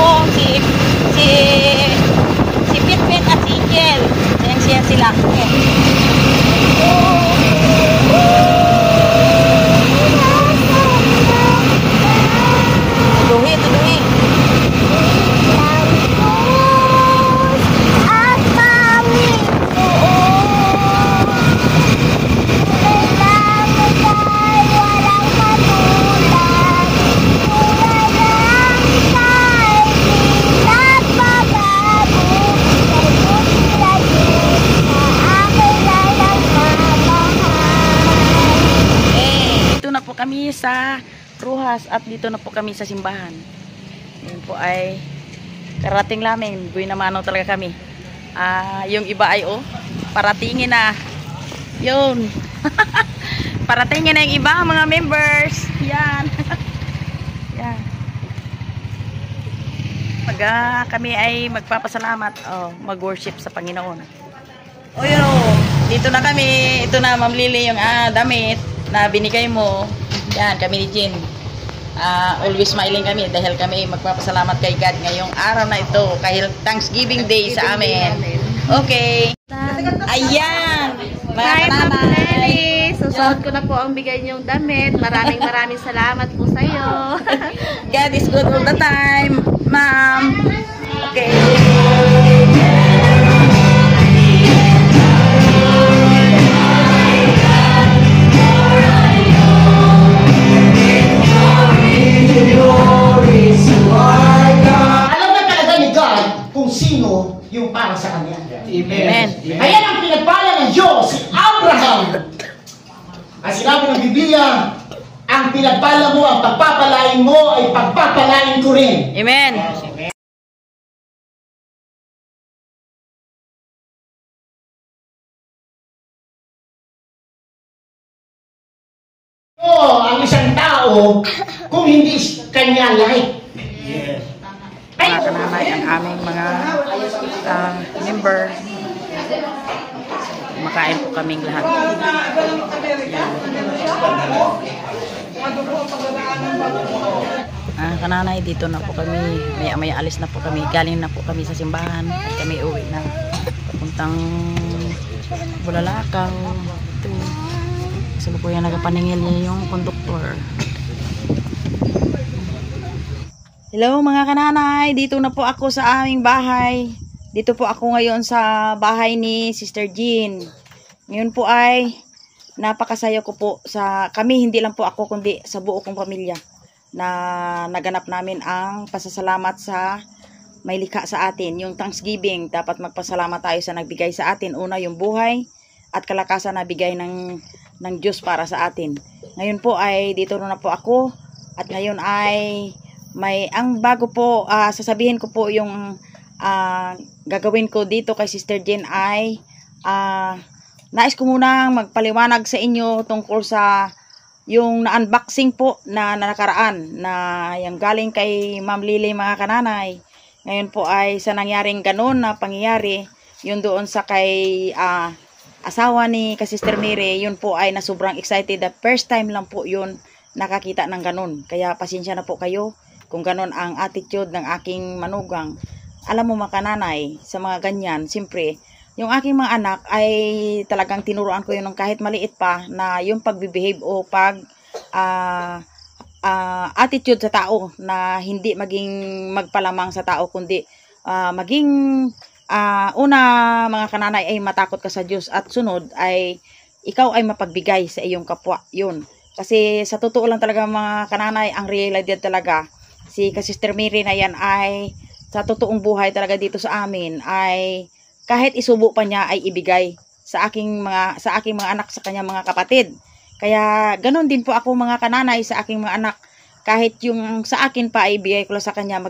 ko, si Pitpit at si Angel. Siya sila. Okay. Tuduhi. Kami sa Rojas at dito na po kami sa simbahan. Yun po ay karating namin. Buhay na manaw talaga kami. Yung iba ay paratingin na. Yun. Paratingin na yung iba mga members. Yan. Yan. Kami ay magpapasalamat. Mag-worship sa Panginoon. Yun. Dito na kami. Ito na Ma'am Lily yung damit na binigay mo. Yan, kami ni Jean. Always smiling kami dahil kami magpapasalamat kay God ngayong araw na ito. Kahit Thanksgiving Day sa amin. Okay. Ayan. Hi, Ma'am Lily. Susuot ko na po ang bigay niyong damit. Maraming salamat po sa iyo. God is good all the time, Ma'am. Okay. Sino yung para sa kanya. Amen. Ayan ang pinagpala ng Diyos, si Abraham. Ang sinabi ng Biblia, ang pinagpala mo, ang pagpapalain mo, ay pagpapalain ko rin. Amen. Ang isang tao, kung hindi kanya like. Yes. Mga kananay, ang aming mga member. Makain po kaming lahat. Kananay, dito na po kami. Maya alis na po kami. Galing na po kami sa simbahan. At kami uwi na. Papuntang Bulalakaw. Ito. Salukuyan nagapaningil niya yung konduktor. Hello mga kananay, dito na po ako sa aming bahay. Dito po ako ngayon sa bahay ni Sister Jean. Ngayon po ay napakasaya ko po sa kami, hindi lang po ako kundi sa buo kong pamilya na naganap namin ang pasasalamat sa may likha sa atin. Yung Thanksgiving, dapat magpasalamat tayo sa nagbigay sa atin. Una yung buhay at kalakasan na bigay ng Diyos para sa atin. Ngayon po ay dito na po ako at ngayon ay ang bago po sasabihin ko po yung gagawin ko dito kay Sister Jean ay nais ko munang magpaliwanag sa inyo tungkol sa yung na-unboxing po na nakaraan na yung galing kay Ma'am Lily mga kananay. Ngayon po ay sa nangyaring ganun na pangyayari yun doon sa kay asawa ni Sister Mary, yun po ay na sobrang excited. The first time lang po yun nakakita ng ganun. Kaya pasensya na po kayo kung ganun ang attitude ng aking manugang. Alam mo mga kananay, sa mga ganyan, siyempre, yung aking mga anak ay talagang tinuruan ko yun ng kahit maliit pa na yung pagbibehave o attitude sa tao na hindi maging magpalamang sa tao kundi maging una mga kananay ay matakot ka sa Diyos at sunod ay ikaw ay mapagbigay sa iyong kapwa. Yun. Kasi sa totoo lang talaga mga kananay, ang realidad talaga si Sister Mary na yan ay sa totoong buhay talaga dito sa amin ay kahit isubo pa niya ay ibigay sa aking mga anak, sa kanya mga kapatid. Kaya ganun din po ako mga kananay sa aking mga anak. Kahit yung sa akin pa ay ibigay ko lang sa kanya,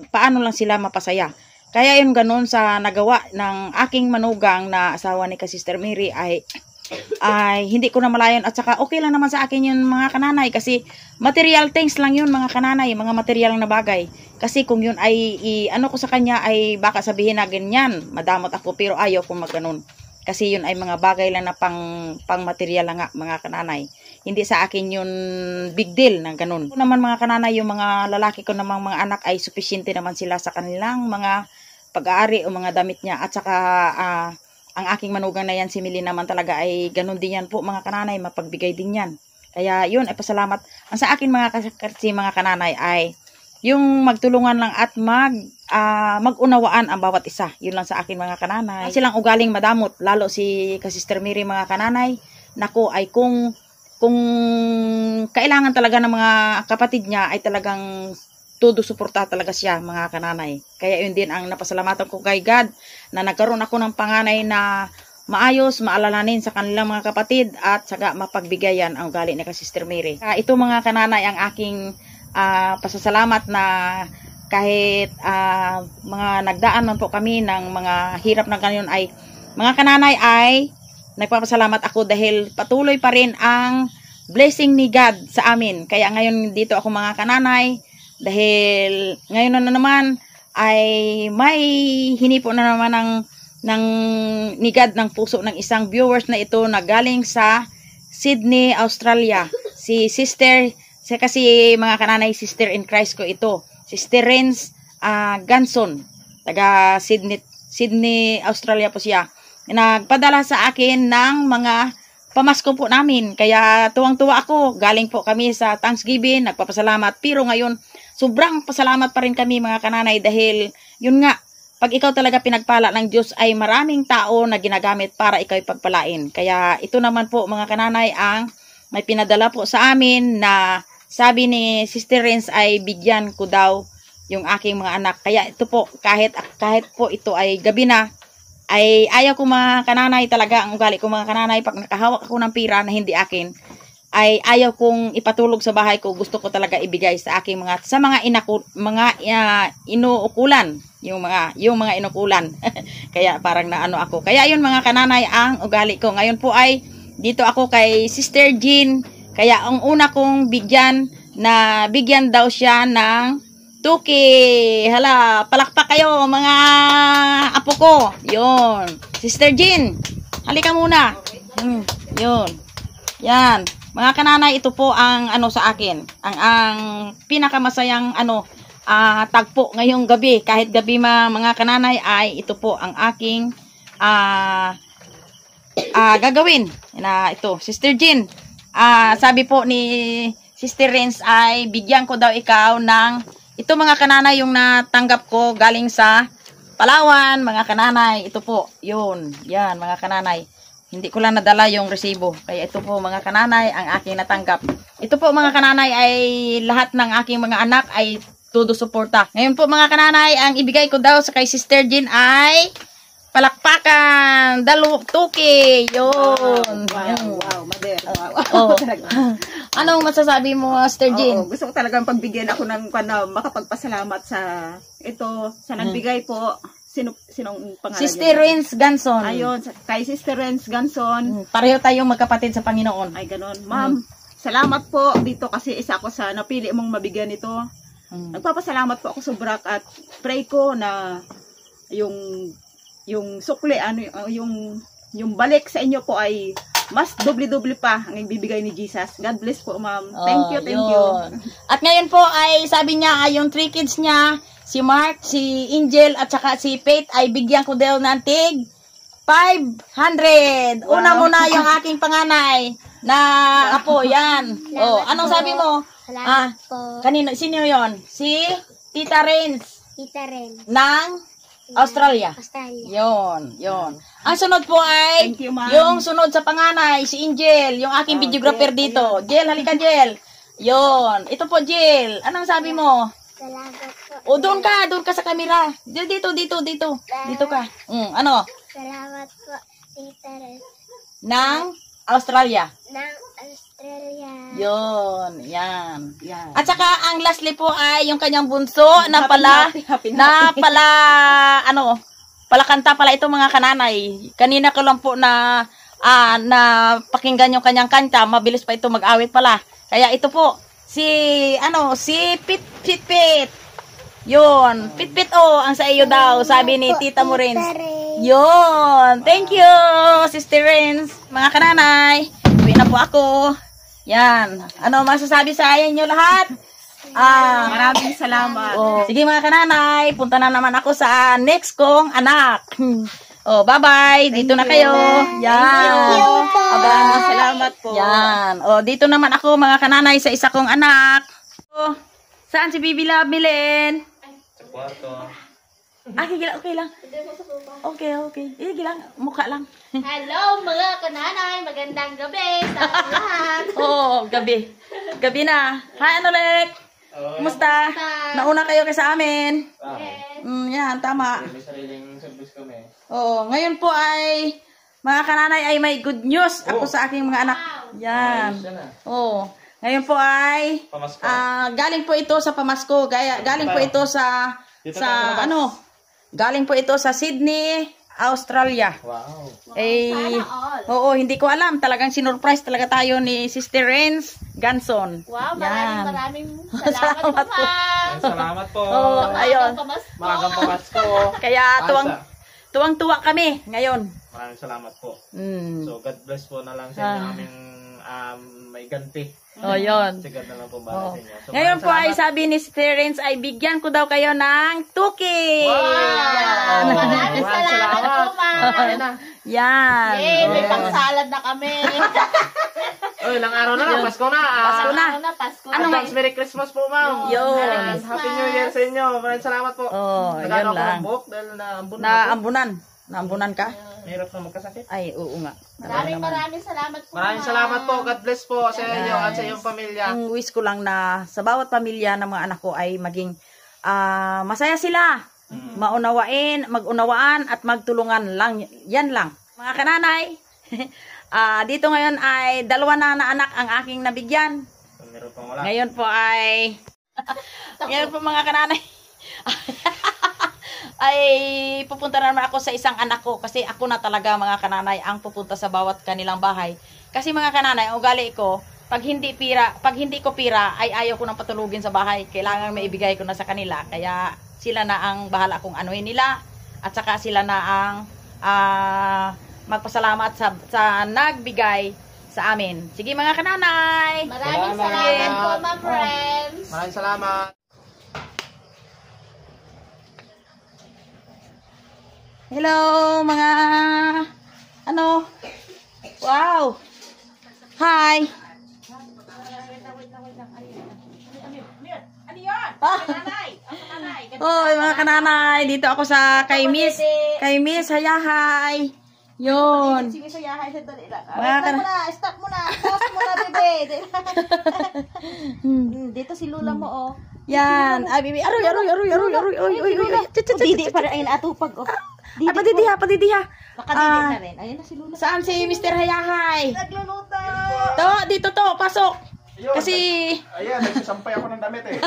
paano lang sila mapasaya. Kaya yun ganun sa nagawa ng aking manugang na asawa ni Sister Mary ay hindi ko na malayon at saka okay lang naman sa akin yun mga kananay kasi material things lang yun mga kananay, mga material na bagay. Kasi kung yun ay ano ko sa kanya ay baka sabihin na ganyan, madamot ako pero ayaw kong magganon. Kasi yun ay mga bagay lang na pang material lang nga mga kananay. hindi sa akin yun big deal na ganun. Naman mga kananay, yung mga lalaki ko namang mga anak ay sufficiente naman sila sa kanilang mga pag-aari o mga damit niya. At saka ang aking manugang na yan, si Millie naman talaga ay ganun din yan po mga kananay, mapagbigay din yan. Kaya yun ay pasalamat. Ang sa akin mga mga kananay ay yung magtulungan lang at mag-unawaan ang bawat isa. Yun lang sa akin mga kananay. Silang ugaling madamot, lalo si Sister Mary mga kananay. Nako ay kung kailangan talaga ng mga kapatid niya ay talagang todo suporta talaga siya mga kananay. Kaya yun din ang napasalamatan ko kay God na nagkaroon ako ng panganay na maayos, maalalanin sa kanilang mga kapatid at saka mapagbigayan ang ugali ni Sister Mary. Ito mga kananay ang aking pasasalamat na kahit mga nagdaan man po kami ng mga hirap na ganyan ay mga kananay ay nagpapasalamat ako dahil patuloy pa rin ang blessing ni God sa amin. Kaya ngayon dito ako mga kananay dahil ngayon na naman ay may hinipo na naman ng ni God ng puso ng isang viewers na ito na galing sa Sydney, Australia. Si Sister, kasi mga kananay, Sister in Christ ko ito. Sister Renz Ganson, taga Sydney, Australia po siya. Nagpadala sa akin ng mga pamasko po namin. Kaya tuwang-tuwa ako. Galing po kami sa Thanksgiving, nagpapasalamat. Pero ngayon, sobrang pasalamat pa rin kami mga kananay dahil yun nga, pag ikaw talaga pinagpala ng Diyos ay maraming tao na ginagamit para ikaw pagpalain. Kaya ito naman po mga kananay ang may pinadala po sa amin na sabi ni Sister Renz ay bigyan ko daw yung aking mga anak. Kaya ito po kahit po ito ay gabi na ay ayaw ko mga kananay talaga ang ugali ko mga kananay pag nakahawak ako ng pira na hindi akin ay ayaw kong ipatulog sa bahay ko. Gusto ko talaga ibigay sa aking mga inuukulan. Yung mga inukulan. Kaya parang naano ako. Kaya yun mga kananay ang ugali ko. Ngayon po ay dito ako kay Sister Jean. Kaya ang una kong bigyan daw siya ng 2K. Hala, palakpak kayo mga apo ko. Yun. Sister Jean, halika muna. Yun. Yan. Mga kananay, ito po ang sa akin. Ang pinakamasayang tagpo ngayong gabi. Kahit gabi mga kananay ay ito po ang aking gagawin. Ito, Sister Jean. Sabi po ni Sister Renz ay bigyan ko daw ikaw ng ito mga kananay yung natanggap ko galing sa Palawan, mga kananay. Ito po, yun. Yan, mga kananay. Hindi ko lang nadala yung resibo. Kaya ito po mga kananay ang aking natanggap. Ito po mga kananay ay lahat ng aking mga anak ay todo suporta. Ngayon po mga kananay, ang ibigay ko daw sa kay Sister Jean ay palakpakan, 2K. Yun. Wow, mother. Wow. Oh. Anong masasabi mo, Sister Jean? Gusto ko talagang pagbigyan ako ng makapagpasalamat sa ito, sa nagbigay po. Sinong pangalan? Sister Renz Ganson. Ayun, kay Sister Renz Ganson. Pareho tayong magkapatid sa Panginoon. Ay, ganun. Ma'am, salamat po dito kasi isa ako sa napili mong mabigyan ito. Nagpapasalamat po ako sobra at pray ko na yung sukli, yung balik sa inyo po ay mas doble-doble pa ang ibibigay ni Jesus. God bless po, ma'am. Thank you, thank you. At ngayon po ay sabi niya, yung 3 kids niya, si Mark, si Angel, at saka si Faith, ay bigyan ko daw ng tig 500. Una muna yung aking panganay na apo, yan. Anong sabi mo? Salamat po. Kanino? Sino yon? Si Tita Renz. Tita Ren. Ng Australia. Yon. Ang sunod po ay Thank you, ma'am. yung sunod sa panganay, si Angel, yung aking videographer dito. Jel, halika Jel. Yon. Ito po Jel. Anong sabi mo? Salamat po. O doon ka sa camera. Dito. Dito ka. Ano? Salamat po, Tita Ren. Ng Australia. Ng Australia. Yon, yan. At saka ang lastly po ay yung kanyang bunso na pala palakanta pala ito mga kananay. Kanina ko lang po na pakinggan yung kanyang kanta, mabilis pa ito mag-awit pala. Kaya ito po si Pit. Yon, Pit ang sa iyo daw, sabi ni Tita mo rin. Yon, thank you Sister Renz. Mga kananay, uwi na po ako. Yan. Ano masasabi sa inyo lahat? Maraming salamat. Oh. Sige mga kananay, punta na naman ako sa next kong anak. Oh, bye-bye. Dito na kayo. Yan. Maraming salamat po. Yan. Oh, dito naman ako mga kananay sa isa kong anak. Oh, saan si Bibi Love Milen? Sa kwarto. Okay lang. Okay. Lang. Mukha lang. Hello mga kananay, magandang gabi sa lahat. Oh, gabi. Gabi na. Hi, Anolek. Kumusta? Nauna kayo kaysa amin. Yan, tama. May sariling service kami. Oo, ngayon po ay mga kananay ay may good news ako sa aking mga anak. Yan. Oo. Ngayon po ay Pamasko. galing po ito sa pamasko. Galing po ito sa galing po ito sa Sydney, Australia. Wow. Oo, hindi ko alam. Talagang sinurprise talaga tayo ni Sister Renz Ganson. Wow, Yan. maraming salamat po, ma'am. Salamat po. Oo, ayun. Magang pamasko. Kaya tuwang-tuwa kami ngayon. Maraming salamat po. Mm. So, God bless po na lang sa inyo aming may ganti. Oh, yun. Sigad na lang po para sa inyo. So, Ngayon po ay maraming sabi ni Sister Renz ay bigyan ko daw kayo ng tuki. Yan. Maraming salamat po, ma'am. Yan. Yay, may pangsalad na kami. Oy, ilang araw na lang. Pasko na. Pasko na. Pasko na. Advance Merry Christmas po, ma'am. Yun. Happy New Year sa inyo. Maraming salamat po. Oh, yun Nagano ko lang. ng buhok dahil naambun na po. Naambunan ka? Mahirap na magkasakit. Ay, oo nga. Maraming salamat po, Maraming salamat po. God bless po sa inyo at sa iyong pamilya. Ang wish ko lang na sa bawat pamilya ng mga anak ko ay maging masaya sila. Mag-unawaan at magtulungan lang. Yan lang. Mga kananay, dito ngayon ay 2 na anak ang aking nabigyan. So, meron pang wala. Ngayon po ay ngayon po mga kananay ay pupunta na naman ako sa isang anak ko kasi ako na talaga mga kananay ang pupunta sa bawat kanilang bahay. Kasi mga kananay, ang ugali ko, pag hindi ko pira ay ayaw ko nang patulugin sa bahay. Kailangan may ibigay ko na sa kanila. Kaya sila na ang bahala kung anuhin nila at saka sila na ang magpasalamat sa nagbigay sa amin. Sige mga kananay. Maraming salamat po, ma'am friends. Maraming salamat. Hello mga wow. Hi. Hoy mga kananay, dito ako sa kay Miss Hayahay. Yun. Sige, sayahay sa dali lang. Stop mo na. Pause mo na, bebe. Dito si Lula mo, oh. Yan. Ay, bibi. Aroy. Didi pa rin, ayun, atupag, oh. Ay, padidiha. Nakadidi na rin. Ayun na si Lula. Saan si Mr. Hayahay? Nagluluto. Dito to, pasok. Kasi Ayan, nagsasampay ako ng damit eh.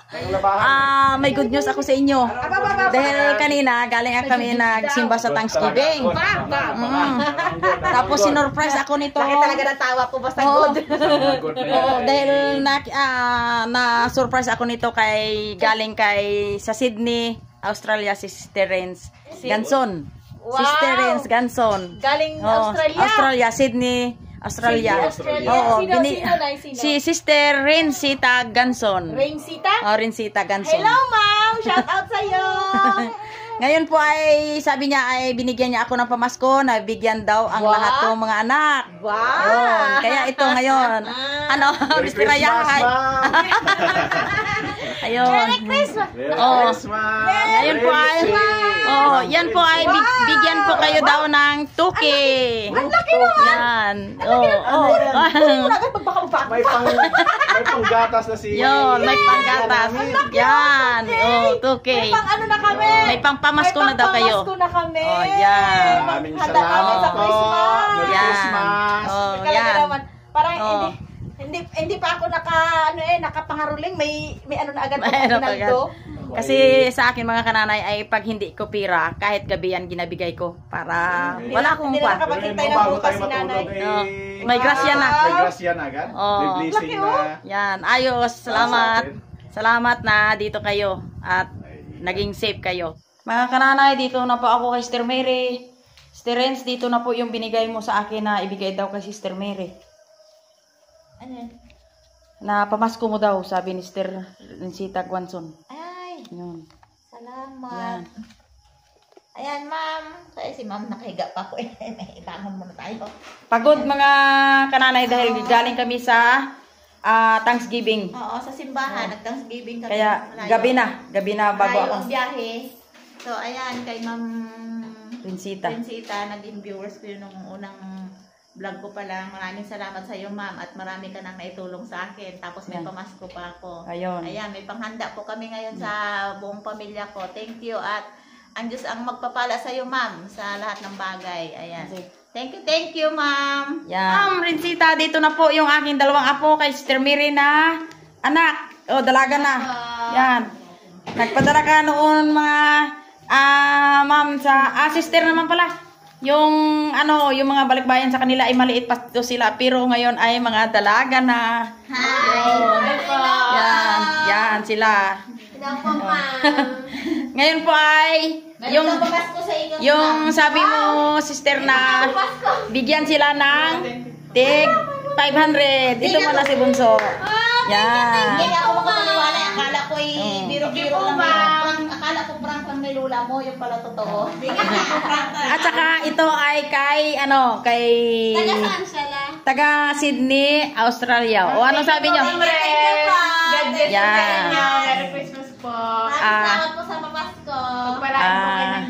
Ang labahan. may good news ako sa inyo. Dahil kanina, galing kami nagsimba sa Thanksgiving. Tapos sinurprise ako nito. Bakit talaga natawa ko basta Oo. good. Oo, dahil na-surprise ako nito galing sa Sydney, Australia, si Sister Renz Ganson. Wow. Sister Renz Ganson. Galing Oo, Australia. Sydney, Australia. Australia. Oo, Sino? si Sister Renzita Ganson. Rainsita? Renzita Ganson. Hello, ma'am! Shout out sa'yo! Ngayon po ay sabi niya ay binigyan niya ako ng pamasko na bigyan daw ang lahat ng mga anak. Wow! Yun. Kaya ito ngayon. Merry Mr. Rayahay. Ma'am! Ayun. Merry Christmas! Merry Oh. Christmas! Ngayon po ay yan po ay bigyan po kayo daw ng tuki. Ang laki naman. Yan. May panggatas na si... Yun, may panggatas. Yan. Tuki. Ano na kami? May pangpamasko na daw kayo. Pamasko na kami. Yan. Maraming Handa kami salamat sa po. Christmas. Merry Yan. Christmas! Talaga Yan. naman. Parang Oh. hindi pa ako nakapangaruling, may ano na agad May ano ako agad. ginaldo. Kasi sa akin mga kananay ay pag hindi ko pira, kahit gabi yan ginabigay ko para wala akong Hindi na pa. nakapagkintay ng Bago bukas tayo si matulog nanay. May grasya na. May grasya na agad. Oh. May blessing na. Yan, ayos. Salamat na dito kayo at naging safe kayo. Mga kananay, dito na po ako kay Sister Mary. Sister Renz, dito na po yung binigay mo sa akin na ibigay daw kay Sister Mary. Ano yan? Na pamasko mo daw, sabi ni Sister Rinsita Guanzon. Ay, Yun. salamat. Yan. Ayan, ma'am. Kaya si ma'am nakahiga pa ko eh. May ibangon muna tayo. Pagod mga kananay dahil galing kami sa Thanksgiving. Oo, sa simbahan. Nag-Thanksgiving kami. Kaya Malayo. gabi na bago Malayo ako. ang biyahe. So, ayan, kay ma'am Rinsita. Prinsita, naging viewers ko yun nung unang vlog ko pa lang. Maraming salamat sa iyo, ma'am. At marami ka nang naitulong sa akin. Tapos may Yan. pamasko pa ako. Ayun. Ayan, may panghanda po kami ngayon sa buong pamilya ko. Thank you. At ang Diyos ang magpapala sa iyo, ma'am, sa lahat ng bagay. Ayan. Thank you, ma'am. Yan. Rinsita, dito na po yung aking dalawang apo kay Sister Mary na anak. O, dalaga na. Yan. Nagpadala ka noon mga ma'am sa sister naman pala. Yung yung mga balikbayan sa kanila ay maliit pa to sila pero ngayon ay mga dalaga na. Yan sila. Ngayon po ay yung sabi mo sister na bigyan sila ng tig 500. Dito mo na si Bunso. Yan. Hindi ako makapaniwala. Akala ko biro-biro lang. Akala ko prank lang may lula mo. Yung pala totoo. At saka ito ay kay taga Sydney, Australia. O ano sabi nyo? Yan. Merry Christmas po. Salamat po sa pamasko. Ah.